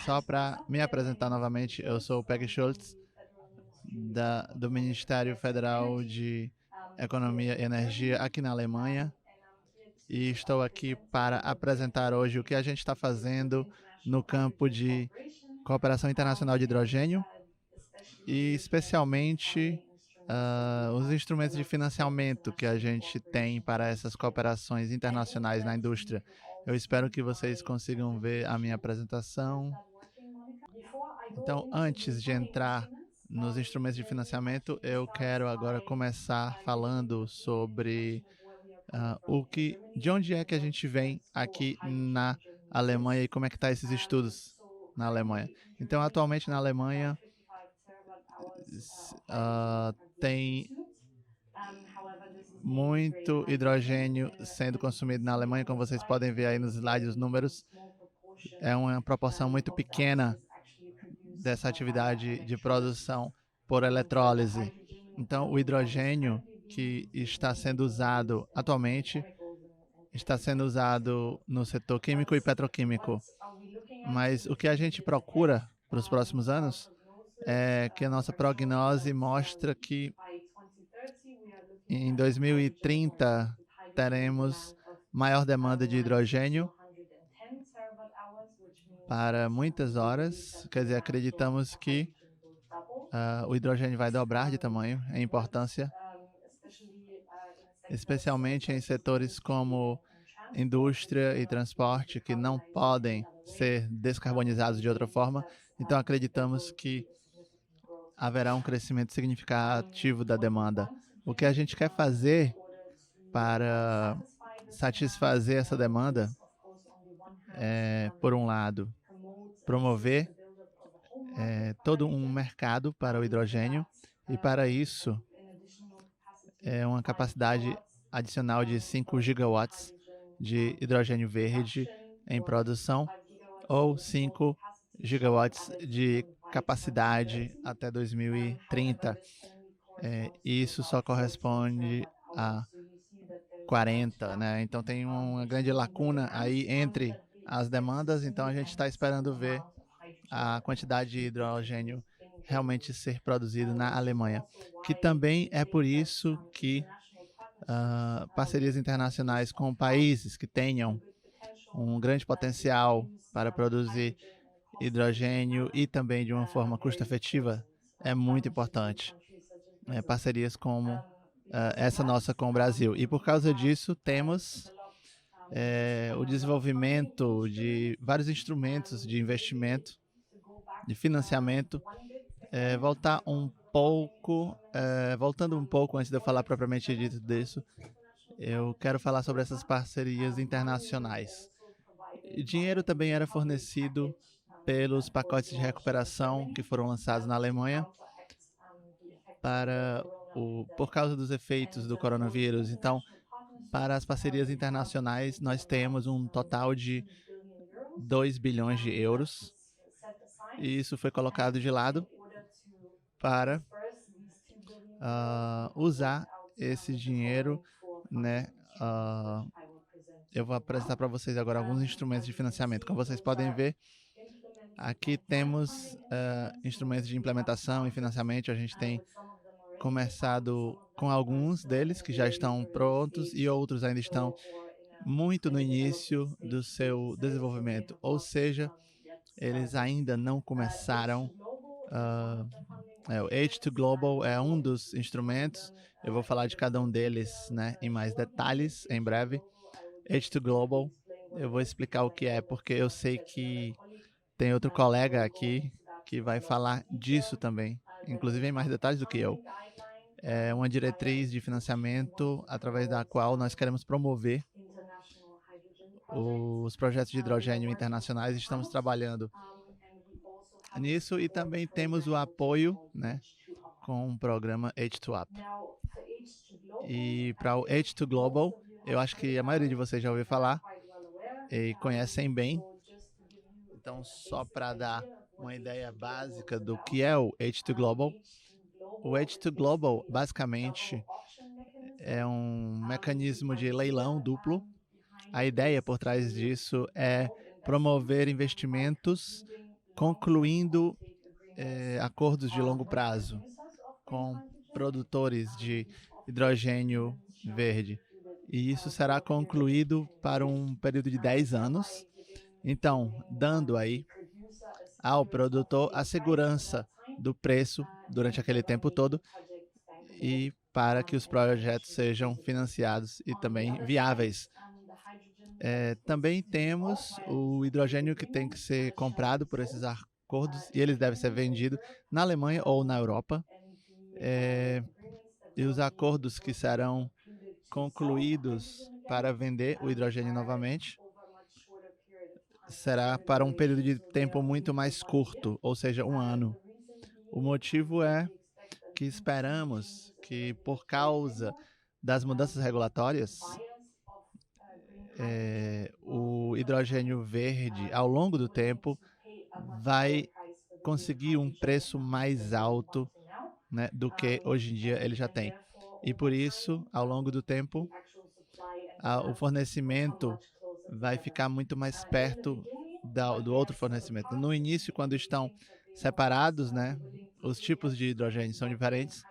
Só para me apresentar novamente, eu sou o Peggy Schultz, do Ministério Federal de Economia e Energia aqui na Alemanha, e estou aqui para apresentar hoje o que a gente está fazendo no campo de cooperação internacional de hidrogênio e especialmente os instrumentos de financiamento que a gente tem para essas cooperações internacionais na indústria. Eu espero que vocês consigam ver a minha apresentação. Então, antes de entrar nos instrumentos de financiamento, eu quero agora começar falando sobre de onde é que a gente vem aqui na Alemanha e como é que está esses estudos na Alemanha. Então, atualmente na Alemanha tem muito hidrogênio sendo consumido na Alemanha, como vocês podem ver aí nos slides os números. É uma proporção muito pequena dessa atividade de produção por eletrólise. Então, o hidrogênio que está sendo usado atualmente está sendo usado no setor químico e petroquímico. Mas o que a gente procura para os próximos anos é que a nossa prognose mostra que em 2030 teremos maior demanda de hidrogênio para muitas horas. Quer dizer, acreditamos que o hidrogênio vai dobrar de tamanho, em importância, especialmente em setores como indústria e transporte, que não podem ser descarbonizados de outra forma. Então, acreditamos que haverá um crescimento significativo da demanda. O que a gente quer fazer para satisfazer essa demanda é, por um lado, promover todo um mercado para o hidrogênio, e para isso é uma capacidade adicional de 5 gigawatts de hidrogênio verde em produção, ou 5 gigawatts de capacidade até 2030. Isso só corresponde a 40, né? Então tem uma grande lacuna aí entre as demandas, então a gente está esperando ver a quantidade de hidrogênio realmente ser produzido na Alemanha, que também é por isso que parcerias internacionais com países que tenham um grande potencial para produzir hidrogênio e também de uma forma custo-efetiva é muito importante. Parcerias como essa nossa com o Brasil. E por causa disso, temos o desenvolvimento de vários instrumentos de investimento, de financiamento. Voltando um pouco antes de eu falar propriamente dito disso, eu quero falar sobre essas parcerias internacionais. Dinheiro também era fornecido pelos pacotes de recuperação que foram lançados na Alemanha por causa dos efeitos do coronavírus. Então, para as parcerias internacionais, nós temos um total de 2 bilhões de euros, e isso foi colocado de lado para usar esse dinheiro, né? Eu vou apresentar para vocês agora alguns instrumentos de financiamento. Como vocês podem ver, aqui temos instrumentos de implementação e financiamento. A gente tem começado com alguns deles que já estão prontos e outros ainda estão muito no início do seu desenvolvimento, ou seja, eles ainda não começaram. O H2 Global é um dos instrumentos. Eu vou falar de cada um deles, né, em mais detalhes em breve. H2 Global, eu vou explicar o que é, porque eu sei que tem outro colega aqui que vai falar disso também, inclusive em mais detalhes do que eu. É uma diretriz de financiamento através da qual nós queremos promover os projetos de hidrogênio internacionais. Estamos trabalhando nisso e também temos o apoio, né, com o programa H2Up. E para o H2 Global, eu acho que a maioria de vocês já ouviu falar e conhecem bem. Então, só para dar uma ideia básica do que é o H2 Global, o H2 Global basicamente é um mecanismo de leilão duplo. A ideia por trás disso é promover investimentos concluindo acordos de longo prazo com produtores de hidrogênio verde. E isso será concluído para um período de 10 anos. Então, dando aí ao produtor a segurança do preço durante aquele tempo todo e para que os projetos sejam financiados e também viáveis. Também temos o hidrogênio que tem que ser comprado por esses acordos e eles devem ser vendidos na Alemanha ou na Europa. E os acordos que serão concluídos para vender o hidrogênio novamente será para um período de tempo muito mais curto, ou seja, 1 ano. O motivo é que esperamos que, por causa das mudanças regulatórias, o hidrogênio verde, ao longo do tempo, vai conseguir um preço mais alto, né, do que hoje em dia ele já tem. E por isso, ao longo do tempo, o fornecimento vai ficar muito mais perto do outro fornecimento. No início, quando estão separados, né, os tipos de hidrogênio são diferentes,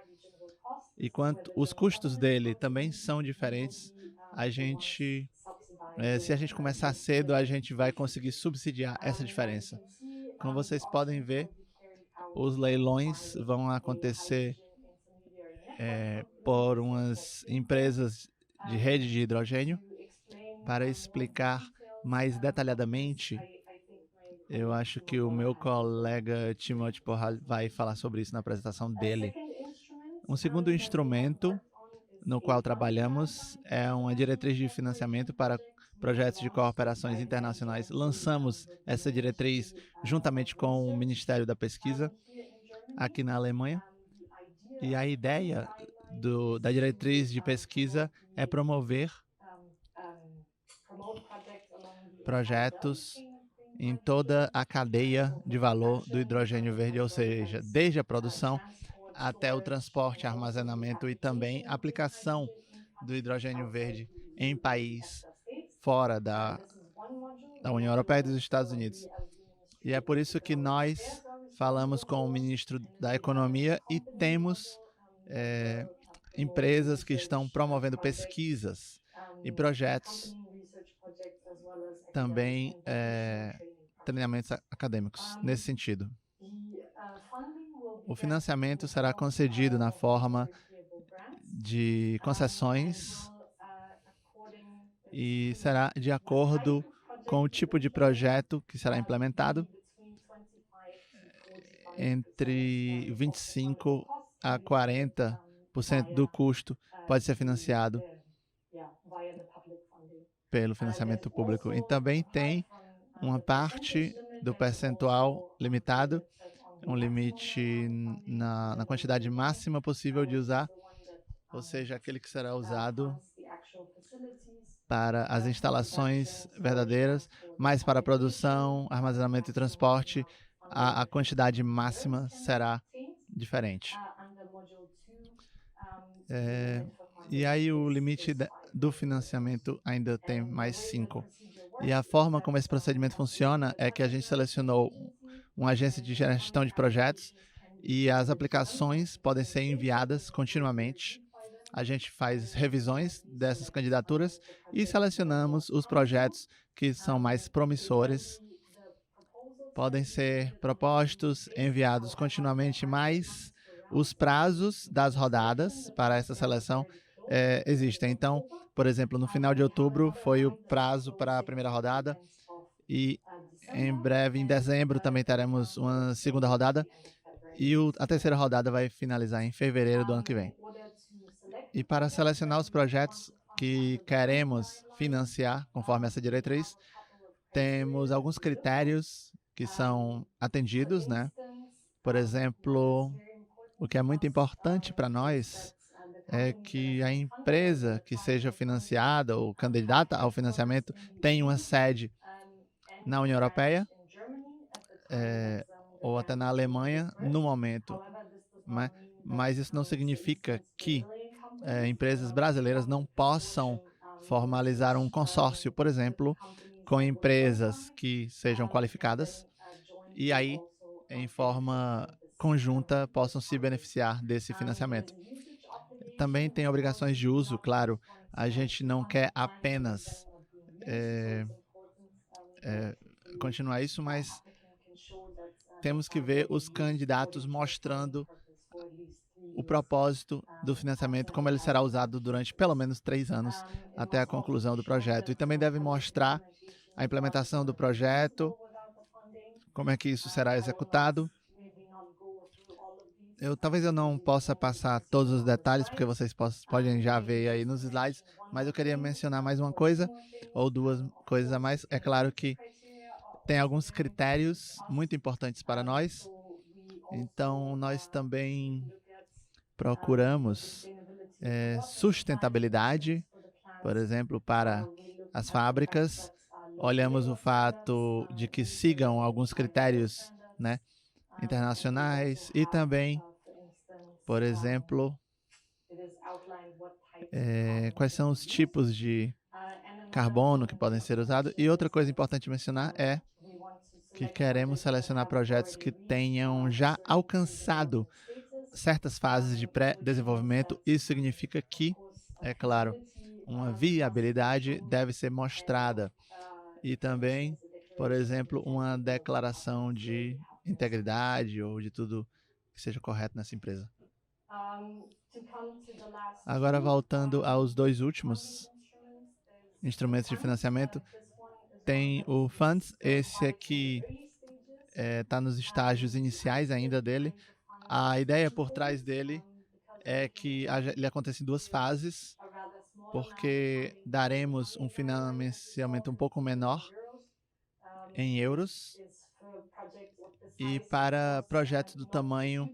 e quanto os custos dele também são diferentes, se a gente começar cedo, a gente vai conseguir subsidiar essa diferença. Como vocês podem ver, os leilões vão acontecer por umas empresas de rede de hidrogênio. Para explicar mais detalhadamente, eu acho que o meu colega Timothy Porral vai falar sobre isso na apresentação dele. Um segundo instrumento no qual trabalhamos é uma diretriz de financiamento para projetos de cooperações internacionais. Lançamos essa diretriz juntamente com o Ministério da Pesquisa aqui na Alemanha. E a ideia da diretriz de pesquisa é promover projetos em toda a cadeia de valor do hidrogênio verde, ou seja, desde a produção até o transporte, armazenamento e também aplicação do hidrogênio verde em país fora da União Europeia e dos Estados Unidos. E é por isso que nós falamos com o ministro da Economia e temos empresas que estão promovendo pesquisas e projetos, também treinamentos acadêmicos nesse sentido. O financiamento será concedido na forma de concessões e será de acordo com o tipo de projeto que será implementado, entre 25% a 40% do custo pode ser financiado pelo financiamento público. E também tem uma parte do percentual limitado, um limite na quantidade máxima possível de usar, ou seja, aquele que será usado para as instalações verdadeiras, mas para a produção, armazenamento e transporte, a quantidade máxima será diferente. E aí o limite do financiamento ainda tem mais 5. E a forma como esse procedimento funciona é que a gente selecionou uma agência de gestão de projetos e as aplicações podem ser enviadas continuamente. A gente faz revisões dessas candidaturas e selecionamos os projetos que são mais promissores. Podem ser propostos, enviados continuamente, mas os prazos das rodadas para essa seleção existem. Então, por exemplo, no final de outubro foi o prazo para a primeira rodada e em breve, em dezembro, também teremos uma segunda rodada e a terceira rodada vai finalizar em fevereiro do ano que vem. E para selecionar os projetos que queremos financiar, conforme essa diretriz, temos alguns critérios que são atendidos, né? Por exemplo, o que é muito importante para nós é que a empresa que seja financiada ou candidata ao financiamento tenha uma sede na União Europeia ou até na Alemanha no momento. Mas isso não significa que empresas brasileiras não possam formalizar um consórcio, por exemplo, com empresas que sejam qualificadas e aí, em forma conjunta, possam se beneficiar desse financiamento. Também tem obrigações de uso, claro. A gente não quer apenas é, continuar isso, mas temos que ver os candidatos mostrando o propósito do financiamento, como ele será usado durante pelo menos 3 anos até a conclusão do projeto. E também deve mostrar a implementação do projeto, como é que isso será executado. Talvez eu não possa passar todos os detalhes, porque vocês podem já ver aí nos slides, mas eu queria mencionar mais uma coisa, ou duas coisas a mais. É claro que tem alguns critérios muito importantes para nós, então nós também procuramos sustentabilidade, por exemplo, para as fábricas. Olhamos o fato de que sigam alguns critérios, né, internacionais e também, por exemplo, quais são os tipos de carbono que podem ser usados. E outra coisa importante mencionar é que queremos selecionar projetos que tenham já alcançado certas fases de pré-desenvolvimento. Isso significa que, é claro, uma viabilidade deve ser mostrada e também, por exemplo, uma declaração de integridade ou de tudo que seja correto nessa empresa. Agora, voltando aos dois últimos instrumentos de financiamento, tem o Funds. Esse aqui está nos estágios iniciais ainda dele. A ideia por trás dele é que ele aconteça em 2 fases, porque daremos um financiamento um pouco menor em euros e para projetos do tamanho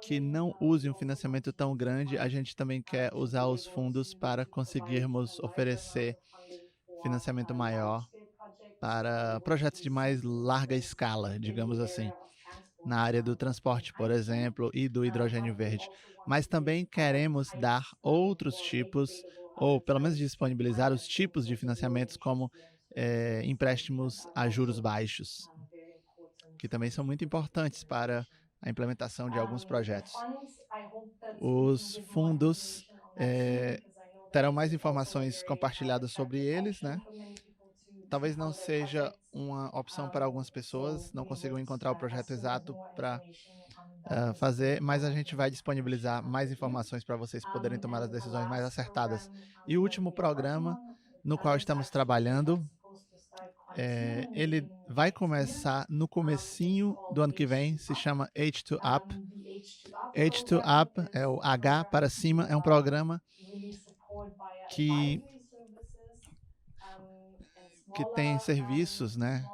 que não use um financiamento tão grande, a gente também quer usar os fundos para conseguirmos oferecer financiamento maior para projetos de mais larga escala, digamos assim, na área do transporte, por exemplo, e do hidrogênio verde. Mas também queremos dar outros tipos, ou pelo menos disponibilizar os tipos de financiamentos, como empréstimos a juros baixos, que também são muito importantes para a implementação de alguns projetos. Os fundos terão mais informações compartilhadas sobre eles, né? Talvez não seja uma opção para algumas pessoas, não consigam encontrar o projeto exato para fazer, mas a gente vai disponibilizar mais informações para vocês poderem tomar as decisões mais acertadas. E o último programa no qual estamos trabalhando, ele vai começar no comecinho do ano que vem, se chama H2Up. H2Up é o H para cima, é um programa que tem serviços, né?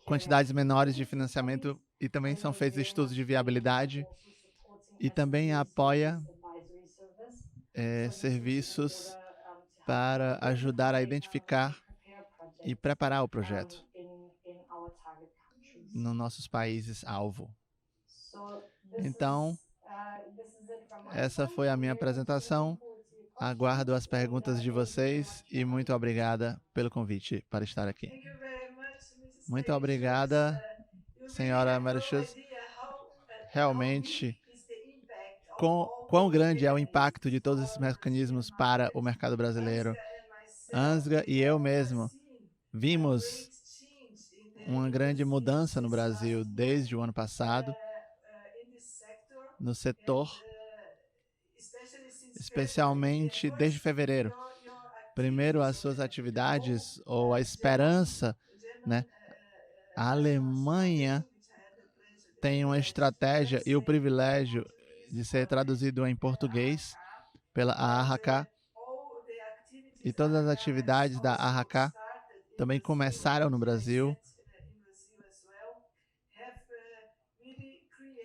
Quantidades menores de financiamento e também são feitos estudos de viabilidade e também apoia serviços para ajudar a identificar e preparar o projeto nos nossos países-alvo. Então, essa foi a minha apresentação. Aguardo as perguntas de vocês e muito obrigada pelo convite para estar aqui. Muito obrigada, senhora Marichus. Realmente, quão grande é o impacto de todos esses mecanismos para o mercado brasileiro. Ansgar e eu mesmo vimos uma grande mudança no Brasil desde o ano passado, no setor, especialmente desde fevereiro. Primeiro, as suas atividades, ou a esperança, né? A Alemanha tem uma estratégia e o privilégio de ser traduzido em português pela AHK, e todas as atividades da AHK também começaram no Brasil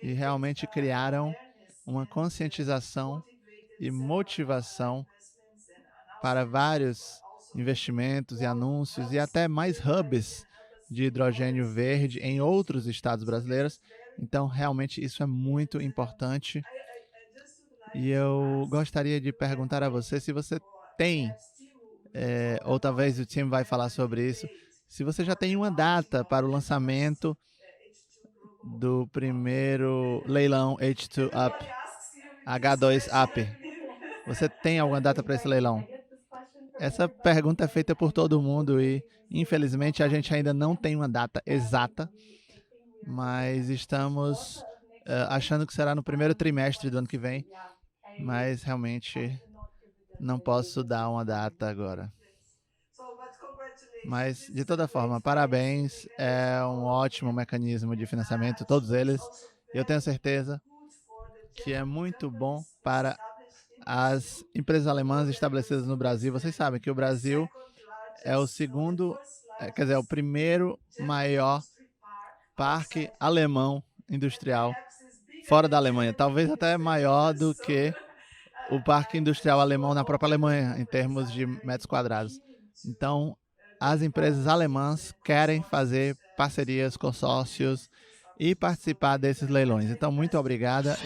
e realmente criaram uma conscientização e motivação para vários investimentos e anúncios e até mais hubs de hidrogênio verde em outros estados brasileiros. Então, realmente, isso é muito importante. E eu gostaria de perguntar a você se você tem, ou talvez o time vai falar sobre isso, Se você já tem uma data para o lançamento do primeiro leilão H2UP, H2UP, você tem alguma data para esse leilão? Essa pergunta é feita por todo mundo e, infelizmente, a gente ainda não tem uma data exata, mas estamos achando que será no primeiro trimestre do ano que vem, mas realmente não posso dar uma data agora. Mas, de toda forma, parabéns, é um ótimo mecanismo de financiamento, todos eles. Eu tenho certeza que é muito bom para as empresas alemãs estabelecidas no Brasil. Vocês sabem que o Brasil é o segundo, quer dizer, é o primeiro maior parque alemão industrial fora da Alemanha. Talvez até maior do que o parque industrial alemão na própria Alemanha, em termos de metros quadrados. Então, as empresas alemãs querem fazer parcerias, consórcios e participar desses leilões. Então, muito obrigada.